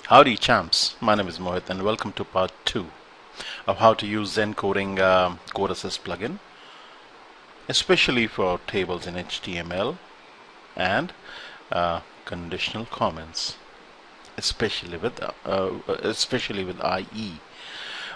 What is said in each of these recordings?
Howdy champs, my name is Mohit and welcome to part 2 of how to use Zen Coding Code Assist plugin, especially for tables in HTML and conditional comments, especially with IE.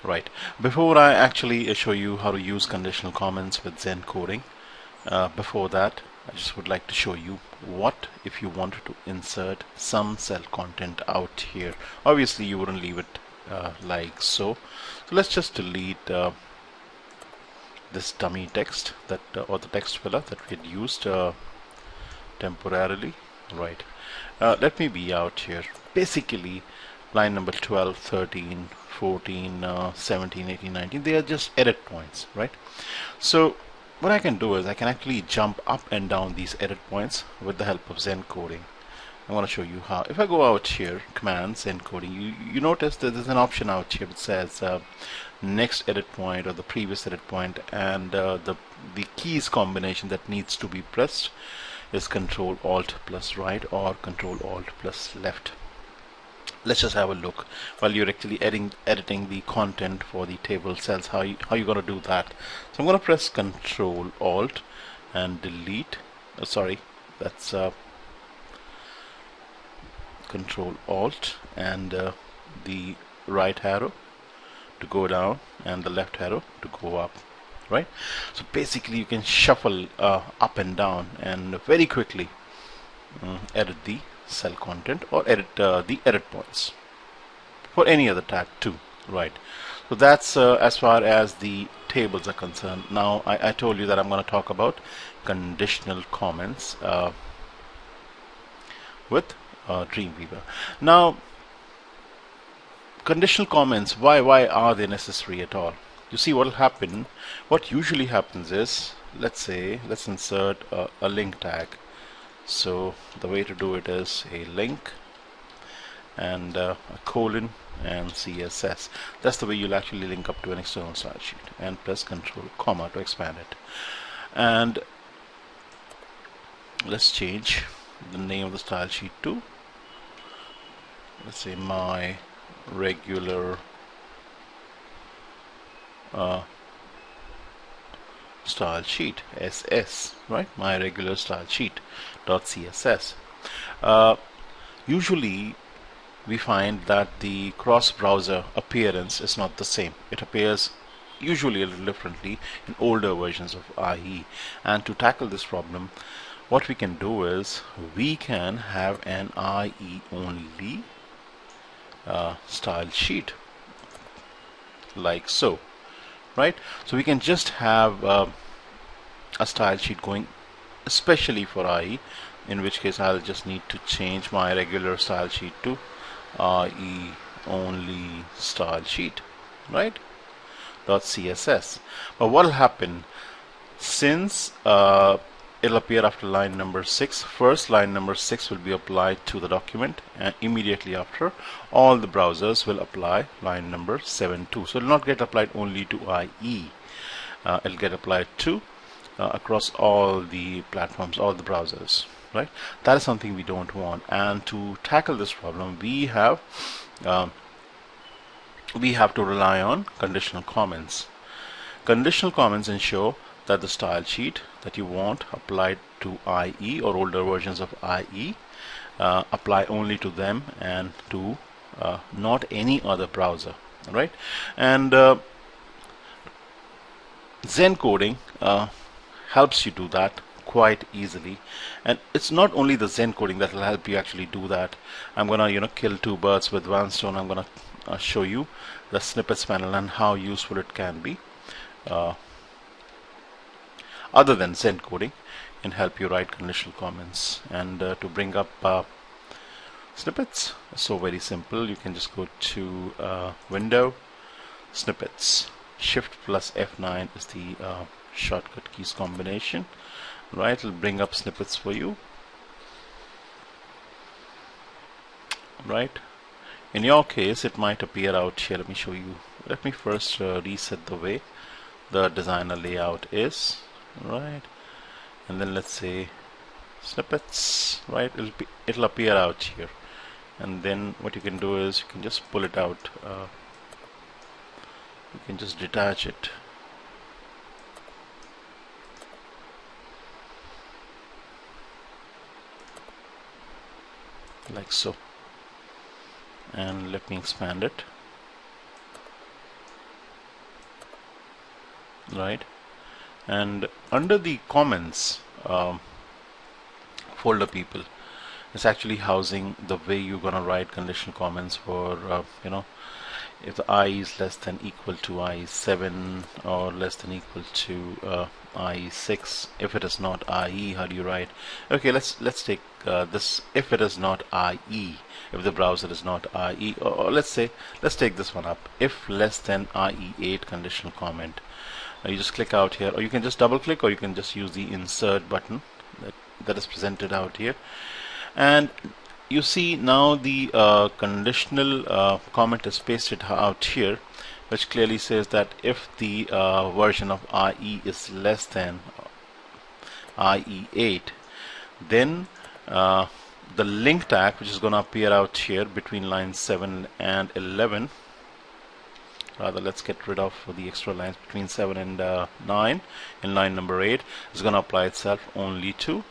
Right. Before I actually show you how to use conditional comments with Zen Coding, before that I just would like to show you what if you wanted to insert some cell content out here. Obviously you wouldn't leave it like so. So let's just delete this dummy text that or the text filler that we had used temporarily. Right. Let me be out here. Basically line number 12, 13, 14, 17, 18, 19, they are just edit points, right? So what I can do is I can actually jump up and down these edit points with the help of Zen Coding. I want to show you how. If I go out here, Command, Zen Coding, you notice that there's an option out here that says next edit point or the previous edit point, and the keys combination that needs to be pressed is Control Alt plus right or Control Alt plus left. Let's just have a look while you're actually editing the content for the table cells, how you're going to do that. So I'm going to press Control Alt and delete. Sorry, that's Control Alt and the right arrow to go down and the left arrow to go up. Right. So basically you can shuffle up and down and very quickly edit the cell content or edit the edit points for any other tag too. Right. So that's as far as the tables are concerned. Now I told you that I'm going to talk about conditional comments with Dreamweaver. Now conditional comments, why are they necessary at all? You see, what will happen, what usually happens is, let's insert a link tag. So the way to do it is a link and a colon and CSS. That's the way you'll actually link up to an external style sheet, and press Control comma to expand it. And let's change the name of the style sheet to, let's say, my regular style sheet, SS, right? My regular style sheet .css. Usually we find that the cross-browser appearance is not the same. It appears usually a little differently in older versions of IE, and to tackle this problem, what we can do is we can have an IE only style sheet like so, right? So we can just have a style sheet going especially for IE, in which case I'll just need to change my regular style sheet to IE only style sheet, right? .css. But what will happen, since it'll appear after line number 6, first line number 6 will be applied to the document, and immediately after all the browsers will apply line number 7 too. So it will not get applied only to IE, it'll get applied to across all the platforms, all the browsers, right? That is something we don't want, and to tackle this problem we have to rely on conditional comments. Conditional comments ensure that the style sheet that you want applied to IE or older versions of IE apply only to them and to not any other browser, right? And Zen Coding helps you do that quite easily, and it's not only the Zen Coding that will help you actually do that. I'm gonna kill two birds with one stone. I'm gonna show you the snippets panel and how useful it can be. Other than Zen Coding can help you write conditional comments and to bring up snippets. So very simple. You can just go to Window, Snippets. Shift plus F9 is the shortcut keys combination, right? It'll bring up snippets for you, right? In your case it might appear out here. Let me show you. Let me first reset the way the designer layout is, right? And then let's say snippets, right? It'll appear out here. and then what you can do is you can just pull it out, you can just detach it. Like so, and let me expand it. Right, and under the comments folder, people, it's actually housing the way you're gonna write conditional comments for if the I is less than equal to I7 or less than equal to I6. If it is not IE, how do you write? Okay, let's take this. If it is not IE, if the browser is not IE, or let's take this one up. If less than IE8 conditional comment. You just click out here, or you can just double click, or you can just use the insert button that is presented out here, and you see now the conditional comment is pasted out here, which clearly says that if the version of IE is less than IE8, then the link tag, which is going to appear out here between lines 7 and 11, rather let's get rid of the extra lines between 7 and 9 in line number 8, is going to apply itself only to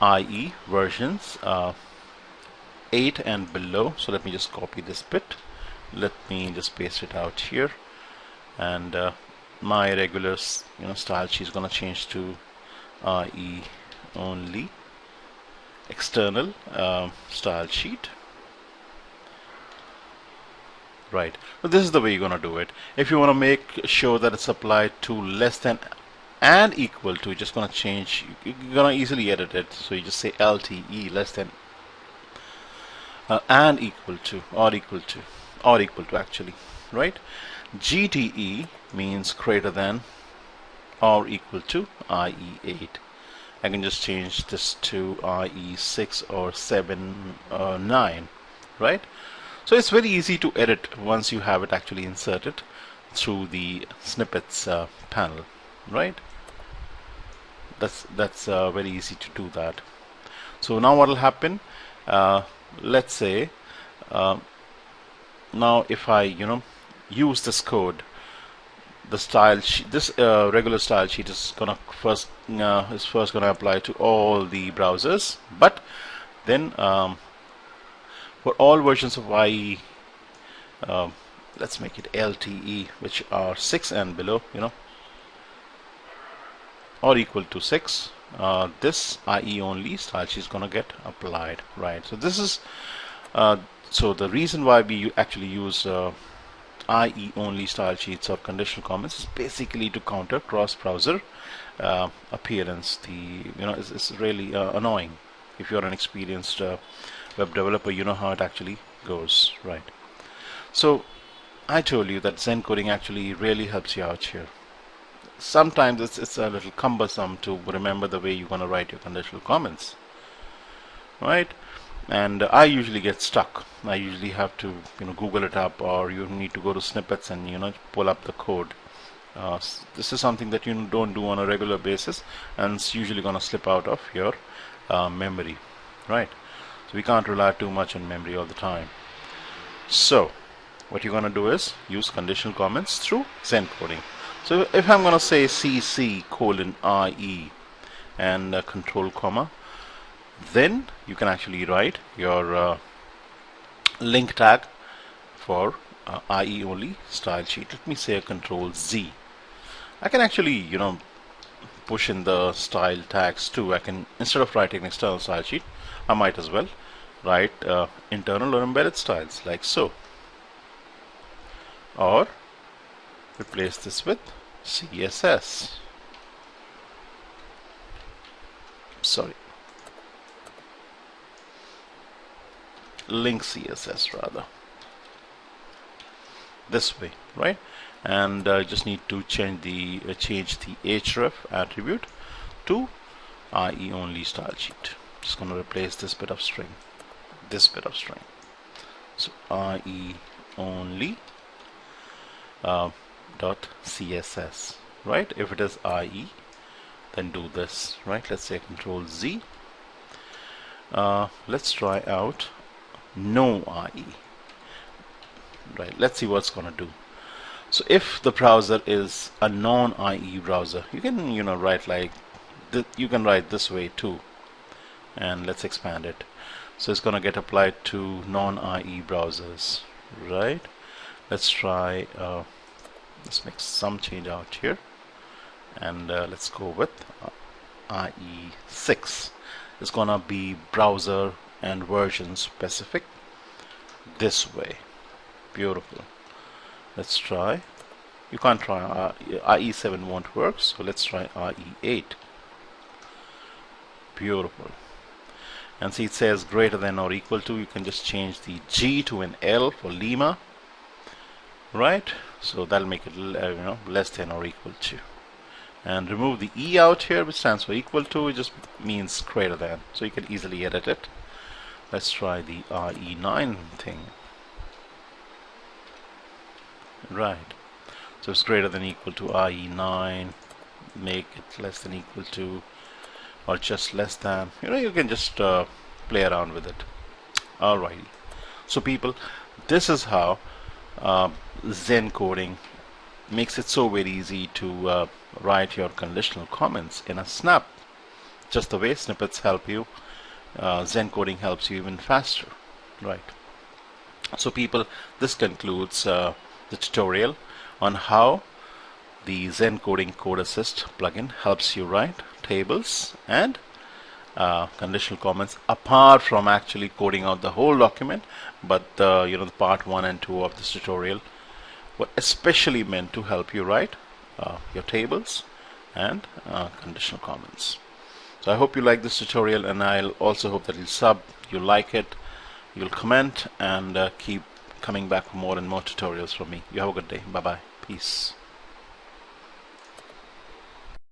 IE versions 8 and below. So let me just copy this bit, let me just paste it out here, and my regular style sheet is going to change to IE only external style sheet. Right, so this is the way you're going to do it. If you want to make sure that it's applied to less than and equal to, you're just going to change, you're going to easily edit it. So you just say LTE, less than and equal to, or equal to actually, right? GTE means greater than or equal to IE8. I can just change this to IE6 or 7 or 9, right? So it's very easy to edit once you have it actually inserted through the snippets panel, right? That's very easy to do that. So now what will happen? Let's say now if I use this code, the style sheet, this regular style sheet is first gonna apply to all the browsers, but then for all versions of IE, let's make it LTE, which are 6 and below, or equal to 6, this IE only style sheet is going to get applied, right? So this is so the reason why we actually use IE only style sheets or conditional comments is basically to counter cross-browser appearance. It's really annoying. If you're an experienced web developer, you know how it actually goes, right? So I told you that Zen coding actually really helps you out here. Sometimes it's a little cumbersome to remember the way you're going to write your conditional comments, right? And I usually get stuck. I usually have to Google it up, or you need to go to snippets and pull up the code. This is something that you don't do on a regular basis, and it's usually going to slip out of your memory, right? So we can't rely too much on memory all the time. So what you're going to do is use conditional comments through Zen coding. So if I'm going to say CC:IE and control comma, then you can actually write your link tag for IE only style sheet. Let me say a control Z. I can actually push in the style tags too. I can, instead of writing external style sheet, I might as well write internal or embedded styles, like so, or replace this with CSS. Sorry, link CSS rather, this way, right? And just need to change the href attribute to IE only style sheet. Just going to replace this bit of string, so IE only dot CSS, right? If it is IE, then do this, right? Let's say control Z, Let's try out no IE. Right, let's see what's gonna do. So if the browser is a non-IE browser, you can write like you can write this way too, and let's expand it. So it's gonna get applied to non-IE browsers, right? Let's try let's make some change out here, and let's go with IE6. It's gonna be browser and version specific this way. Beautiful. Let's try. You can't try IE7 won't work, so let's try IE8. Beautiful. And see, it says greater than or equal to. You can just change the G to an L for Lima, right? So that'll make it less than or equal to. And remove the E out here, which stands for equal to. It just means greater than, so you can easily edit it. Let's try the IE9 thing. Right, so it's greater than equal to IE9, make it less than equal to, or just less than. You can just play around with it. Alrighty, so people, this is how Zen coding makes it so very easy to write your conditional comments in a snap. Just the way snippets help you, Zen coding helps you even faster, right? So people, this concludes the tutorial on how the Zen Coding Code Assist plugin helps you write tables and conditional comments, apart from actually coding out the whole document. But the part 1 and 2 of this tutorial were especially meant to help you write your tables and conditional comments. So I hope you like this tutorial, and I'll also hope that you'll like it, you'll comment, and keep coming back for more and more tutorials from me. You have a good day. Bye bye. Peace.